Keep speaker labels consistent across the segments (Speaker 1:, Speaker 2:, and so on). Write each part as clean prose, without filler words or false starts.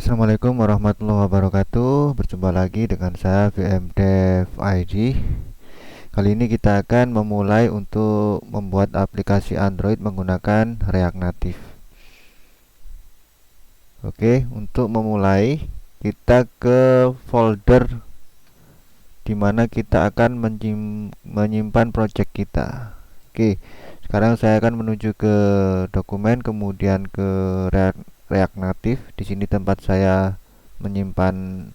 Speaker 1: Assalamualaikum warahmatullahi wabarakatuh. Berjumpa lagi dengan saya VMdev ID. Kali ini kita akan memulai untuk membuat aplikasi Android menggunakan React Native. Oke, untuk memulai kita ke folder di mana kita akan menyimpan project kita. Oke, sekarang saya akan menuju ke dokumen, kemudian ke React Native. Di sini tempat saya menyimpan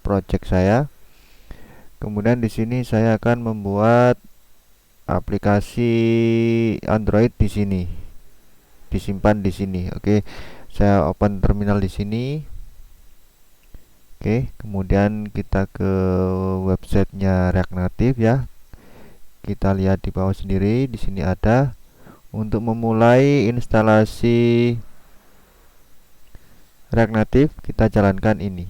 Speaker 1: project saya. Kemudian di sini saya akan membuat aplikasi Android di sini, disimpan di sini. Oke, saya open terminal di sini. Oke, kemudian kita ke websitenya React Native ya. Kita lihat di bawah sendiri, di sini ada untuk memulai instalasi React Native, kita jalankan ini.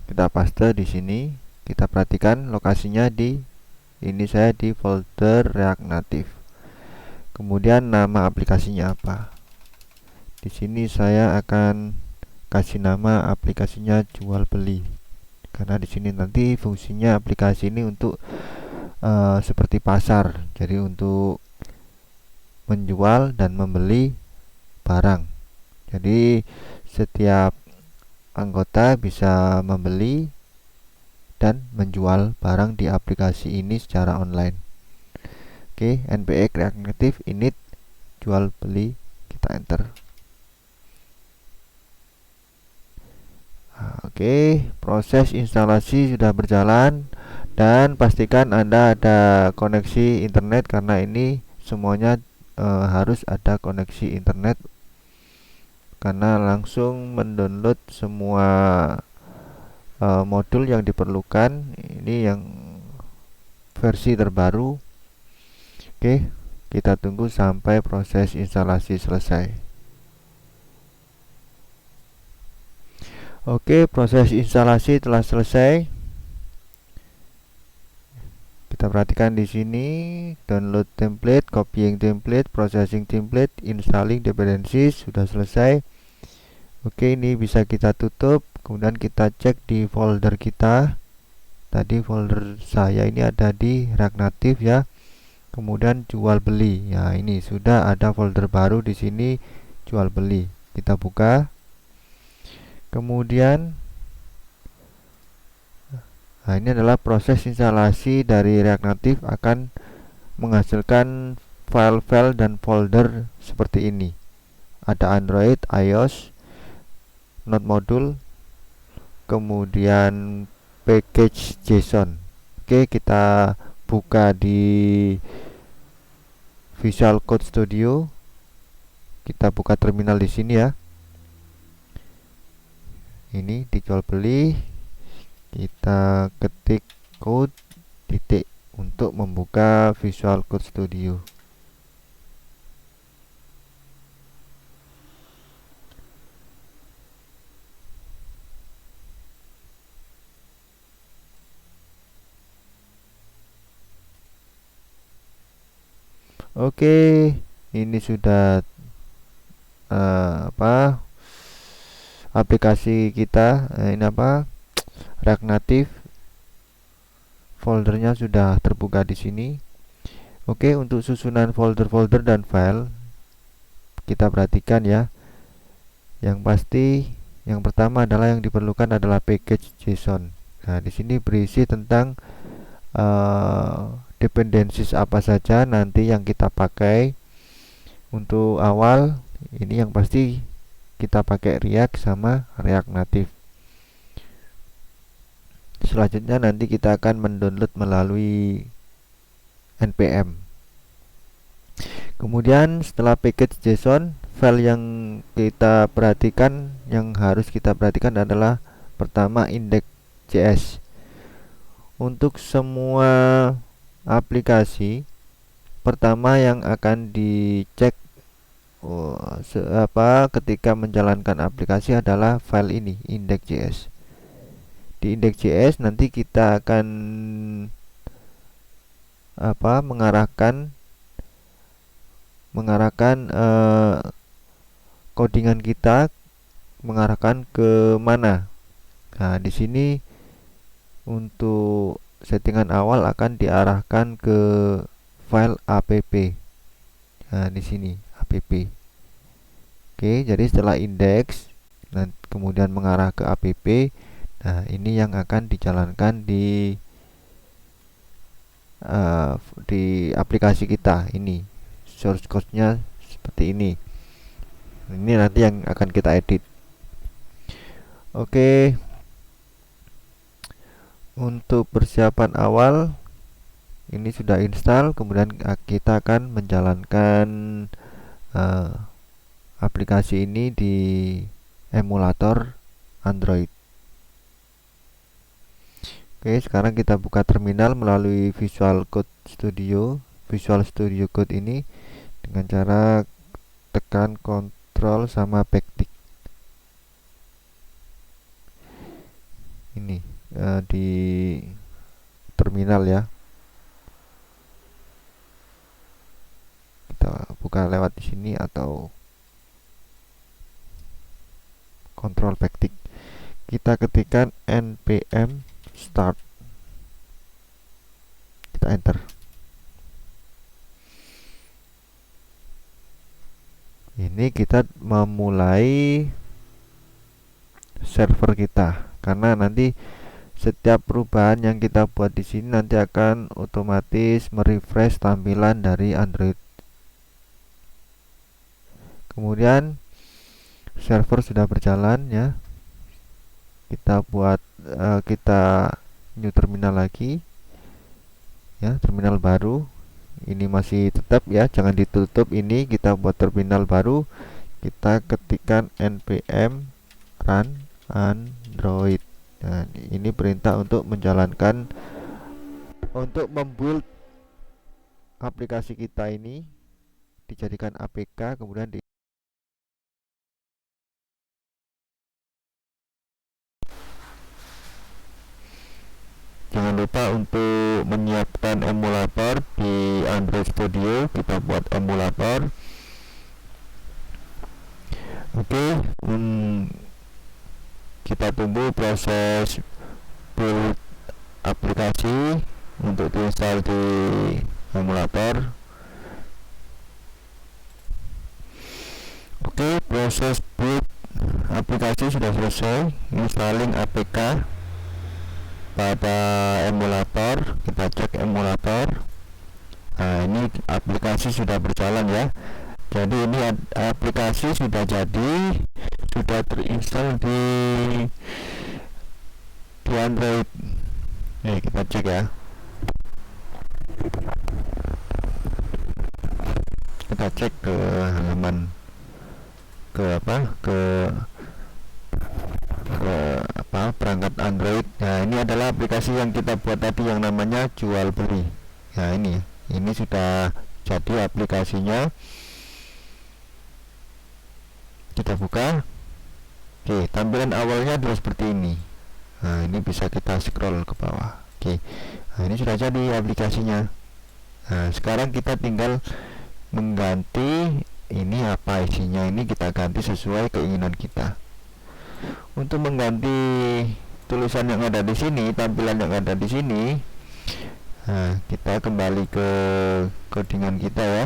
Speaker 1: Kita paste di sini. Kita perhatikan lokasinya di ini, saya di folder React Native. Kemudian nama aplikasinya apa? Di sini saya akan kasih nama aplikasinya jual beli. Karena di sini nanti fungsinya aplikasi ini untuk seperti pasar. Jadi untuk menjual dan membeli barang. Jadi setiap anggota bisa membeli dan menjual barang di aplikasi ini secara online. Oke, npx React Native init jual beli, kita enter. Oke, proses instalasi sudah berjalan dan pastikan Anda ada koneksi internet karena ini semuanya harus ada koneksi internet karena langsung mendownload semua modul yang diperlukan. Ini yang versi terbaru. Oke, kita tunggu sampai proses instalasi selesai. Oke, proses instalasi telah selesai. Kita perhatikan di sini download template, copying template, processing template, installing dependencies sudah selesai. Oke, ini bisa kita tutup. Kemudian kita cek di folder kita. Tadi folder saya ini ada di React Native ya. Kemudian jual beli. Ya, ini sudah ada folder baru di sini jual beli. Kita buka. Kemudian ini adalah proses instalasi dari React Native akan menghasilkan file-file dan folder seperti ini. Ada Android, iOS, Node module, kemudian package JSON. Oke, kita buka di Visual Code Studio. Kita buka terminal di sini ya. Ini dijual beli. Kita ketik code titik untuk membuka Visual Code Studio. Oke, ini sudah aplikasi kita. Ini React Native, foldernya sudah terbuka di sini. Oke, untuk susunan folder-folder dan file kita perhatikan ya. Yang pasti yang pertama adalah yang diperlukan adalah package JSON. Nah, di sini berisi tentang dependencies apa saja nanti yang kita pakai. Untuk awal ini yang pasti kita pakai React sama React Native. Selanjutnya nanti kita akan mendownload melalui npm. Kemudian setelah package JSON, file yang kita perhatikan, yang harus kita perhatikan adalah pertama index.js. Untuk semua aplikasi, pertama yang akan dicek ketika menjalankan aplikasi adalah file ini, index.js. Di index.js nanti kita akan mengarahkan mengarahkan codingan kita mengarahkan ke mana. Nah, di sini untuk settingan awal akan diarahkan ke file app. Nah, di sini app. Oke, jadi setelah indeks dan kemudian mengarah ke app, nah ini yang akan dijalankan di aplikasi kita ini. Source code-nya seperti ini. Ini nanti yang akan kita edit. Oke. Untuk persiapan awal ini sudah install, kemudian kita akan menjalankan aplikasi ini di emulator Android. Oke, sekarang kita buka terminal melalui Visual Studio Code ini dengan cara tekan Ctrl sama backtick. Ini di terminal ya. Kita buka lewat di sini atau Ctrl backtick. Kita ketikkan npm start. Kita enter. Ini kita memulai server kita, karena nanti setiap perubahan yang kita buat di sini nanti akan otomatis merefresh tampilan dari Android. Kemudian server sudah berjalan ya. Kita buat kita new terminal lagi ya, terminal baru. Ini masih tetap ya, jangan ditutup. Ini kita buat terminal baru. Kita ketikkan npm run android. Nah, ini perintah untuk menjalankan, untuk membuild aplikasi kita ini, dijadikan APK, kemudian jangan lupa untuk menyiapkan emulator di Android Studio. Kita buat emulator. Oke, kita tunggu proses build aplikasi untuk diinstal di emulator. Oke, proses build aplikasi sudah selesai. Installing APK pada emulator. Kita cek emulator. Nah, ini aplikasi sudah berjalan ya. Jadi ini aplikasi sudah jadi, sudah terinstall di Android. Nih, kita cek ya. Kita cek ke halaman ke perangkat Android. Nah, ini adalah aplikasi yang kita buat tadi yang namanya jual beli. Nah, ini sudah jadi aplikasinya. Kita buka. Oke, tampilan awalnya adalah seperti ini. Nah, ini bisa kita scroll ke bawah. Oke, nah ini sudah jadi aplikasinya. Nah, sekarang kita tinggal mengganti ini apa isinya. Ini kita ganti sesuai keinginan kita. Untuk mengganti tulisan yang ada di sini, tampilan yang ada di sini, nah, kita kembali ke codingan kita ya.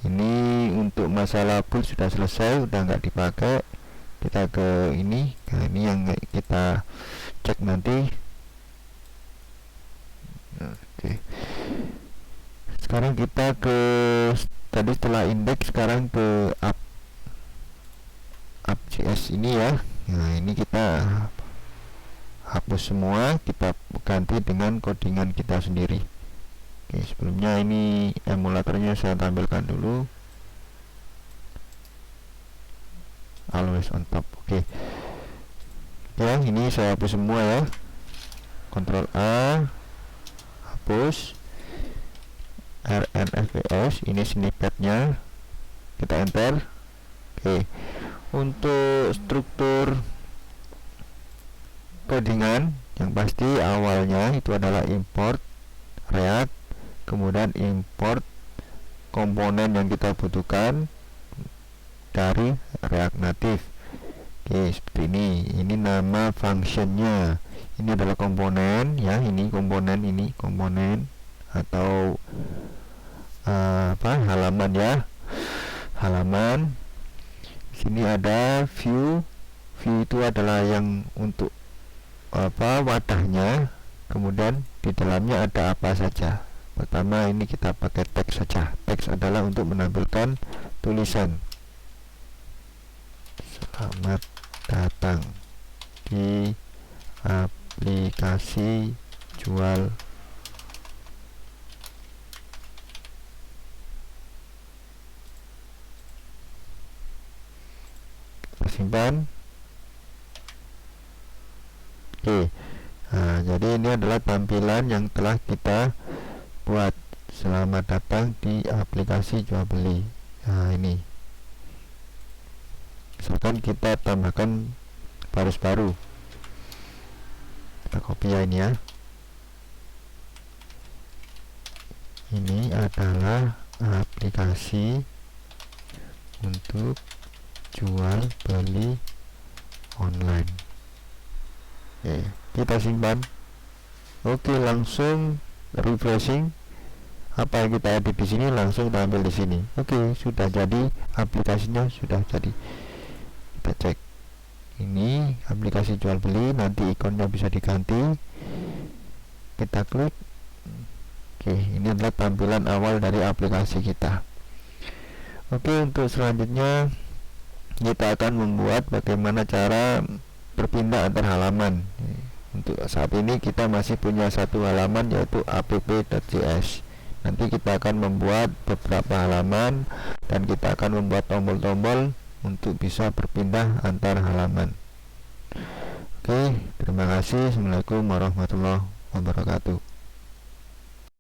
Speaker 1: Ini untuk masalah build sudah selesai, udah nggak dipakai. Kita ke ini. Nah, ini yang kita cek nanti. Oke. Sekarang kita ke tadi setelah indeks, sekarang ke app.js ini ya. Nah, ini kita hapus semua, kita ganti dengan codingan kita sendiri. Oke, sebelumnya ini emulatornya saya tampilkan dulu. Always on top. Oke. Ya, ini saya hapus semua ya. Ctrl A, hapus. RNFS, ini snippetnya. Kita enter. Oke. Untuk struktur codingan, yang pasti awalnya itu adalah import React, kemudian import komponen yang kita butuhkan dari React Native. Oke, seperti ini nama functionnya. Ini adalah komponen ya, ini komponen atau halaman ya, halaman. Sini ada view itu adalah yang untuk wadahnya. Kemudian di dalamnya ada apa saja. Pertama ini kita pakai teks saja. Teks adalah untuk menampilkan tulisan. Selamat datang di aplikasi jual simpan. Oke. Nah, jadi ini adalah tampilan yang telah kita buat. Selamat datang di aplikasi jual beli. Nah, ini misalkan kita tambahkan baris baru, kita copy ya ini ya. Ini adalah aplikasi untuk jual beli online. Oke, kita simpan. Oke, langsung refreshing. Apa yang kita edit di sini langsung tampil di sini. Oke, sudah jadi, aplikasinya sudah jadi. Kita cek. Ini aplikasi jual beli, nanti ikonnya bisa diganti. Kita klik. Oke, ini adalah tampilan awal dari aplikasi kita. Oke, untuk selanjutnya kita akan membuat bagaimana cara berpindah antar halaman. Untuk saat ini kita masih punya satu halaman, yaitu app.js. Nanti kita akan membuat beberapa halaman dan kita akan membuat tombol-tombol untuk bisa berpindah antar halaman. Oke, terima kasih. Assalamualaikum warahmatullahi wabarakatuh.